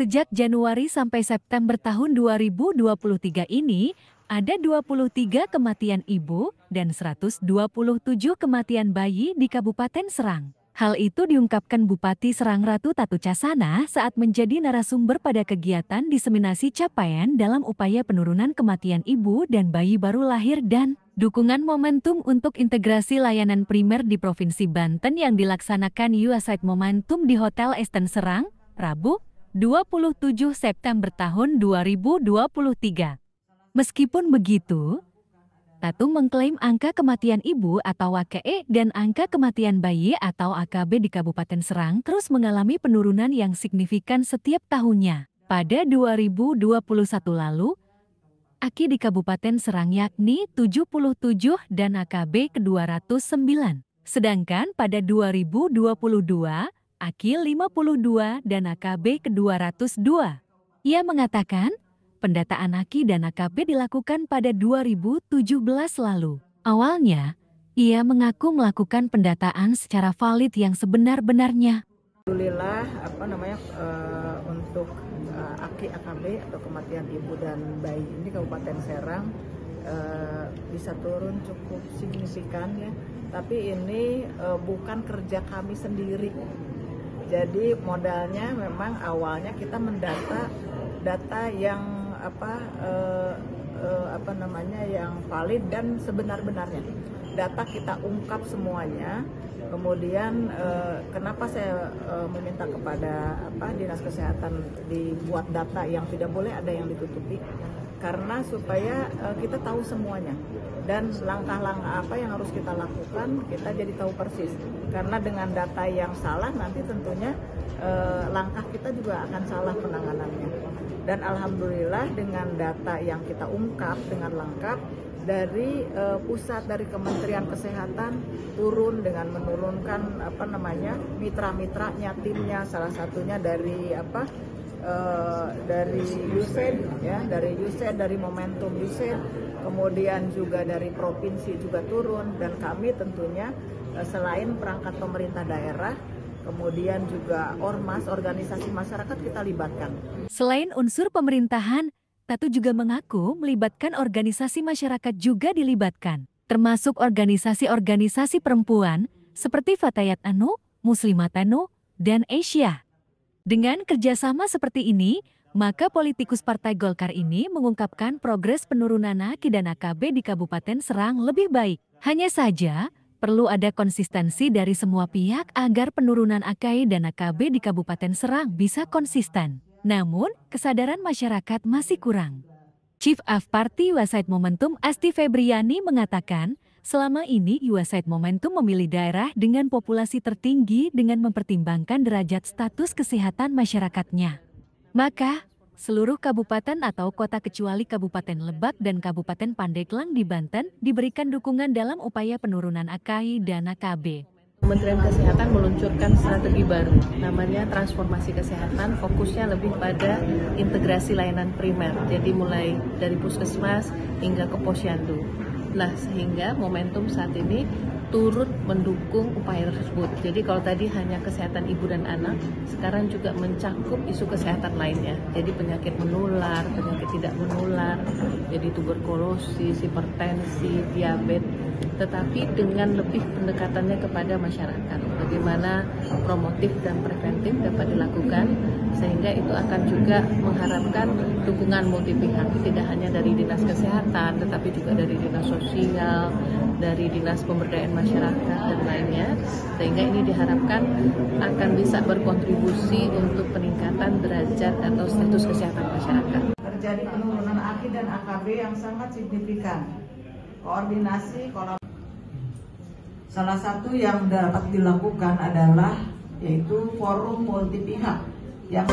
Sejak Januari sampai September tahun 2023 ini, ada 23 kematian ibu dan 127 kematian bayi di Kabupaten Serang. Hal itu diungkapkan Bupati Serang Ratu Tatu Casana saat menjadi narasumber pada kegiatan diseminasi capaian dalam upaya penurunan kematian ibu dan bayi baru lahir dan dukungan momentum untuk integrasi layanan primer di Provinsi Banten yang dilaksanakan USAID Momentum di Hotel Esten Serang, Rabu, 27 September tahun 2023. Meskipun begitu, Tatu mengklaim angka kematian ibu atau AKE dan angka kematian bayi atau AKB di Kabupaten Serang terus mengalami penurunan yang signifikan setiap tahunnya. Pada 2021 lalu, AKI di Kabupaten Serang yakni 77 dan AKB ke-209. Sedangkan pada 2022, AKI 52 dan AKB ke-202. Ia mengatakan, pendataan AKI dan AKB dilakukan pada 2017 lalu. Awalnya, ia mengaku melakukan pendataan secara valid yang sebenar-benarnya. Alhamdulillah, untuk AKI AKB atau kematian ibu dan bayi ini Kabupaten Serang bisa turun cukup signifikan ya. Tapi ini bukan kerja kami sendiri. Jadi modalnya memang awalnya kita mendata data yang yang valid dan sebenar-benarnya. Data kita ungkap semuanya. Kemudian kenapa saya meminta kepada Dinas Kesehatan dibuat data yang tidak boleh ada yang ditutupi, karena supaya kita tahu semuanya dan langkah-langkah apa yang harus kita lakukan kita jadi tahu persis. Karena dengan data yang salah nanti tentunya langkah kita juga akan salah penanganannya. Dan alhamdulillah dengan data yang kita ungkap dengan lengkap dari pusat, dari Kementerian Kesehatan turun dengan menurunkan mitra-mitranya, timnya, salah satunya dari USAID ya, dari Momentum USAID, kemudian juga dari provinsi juga turun, dan kami tentunya selain perangkat pemerintah daerah, kemudian juga ormas, organisasi masyarakat kita libatkan. Selain unsur pemerintahan, Tatu juga mengaku melibatkan organisasi masyarakat juga dilibatkan, termasuk organisasi-organisasi perempuan seperti Fatayat Anu, Muslimat Anu, dan Asia. Dengan kerjasama seperti ini, maka politikus Partai Golkar ini mengungkapkan progres penurunan AKI dan AKB di Kabupaten Serang lebih baik. Hanya saja, perlu ada konsistensi dari semua pihak agar penurunan AKI dan AKB di Kabupaten Serang bisa konsisten. Namun, kesadaran masyarakat masih kurang. Chief of Party USAID Momentum Asti Febriani mengatakan, selama ini USAID Momentum memilih daerah dengan populasi tertinggi dengan mempertimbangkan derajat status kesehatan masyarakatnya. Maka, seluruh kabupaten atau kota kecuali Kabupaten Lebak dan Kabupaten Pandeglang di Banten diberikan dukungan dalam upaya penurunan AKI dan AKB. Kementerian Kesehatan meluncurkan strategi baru, namanya transformasi kesehatan, fokusnya lebih pada integrasi layanan primer, jadi mulai dari puskesmas hingga ke posyandu. Nah, sehingga Momentum saat ini turut mendukung upaya tersebut. Jadi kalau tadi hanya kesehatan ibu dan anak, sekarang juga mencakup isu kesehatan lainnya. Jadi penyakit menular, penyakit tidak menular, jadi tuberkulosis, hipertensi, diabetes, tetapi dengan lebih pendekatannya kepada masyarakat. Bagaimana promotif dan preventif dapat dilakukan, sehingga itu akan juga mengharapkan dukungan multi pihak, tidak hanya dari Dinas Kesehatan, tetapi juga dari Dinas Sosial, dari Dinas Pemberdayaan Masyarakat dan lainnya, sehingga ini diharapkan akan bisa berkontribusi untuk peningkatan derajat atau status kesehatan masyarakat. Terjadi penurunan AKI dan AKB yang sangat signifikan. Koordinasi, salah satu yang dapat dilakukan adalah yaitu forum multi pihak yang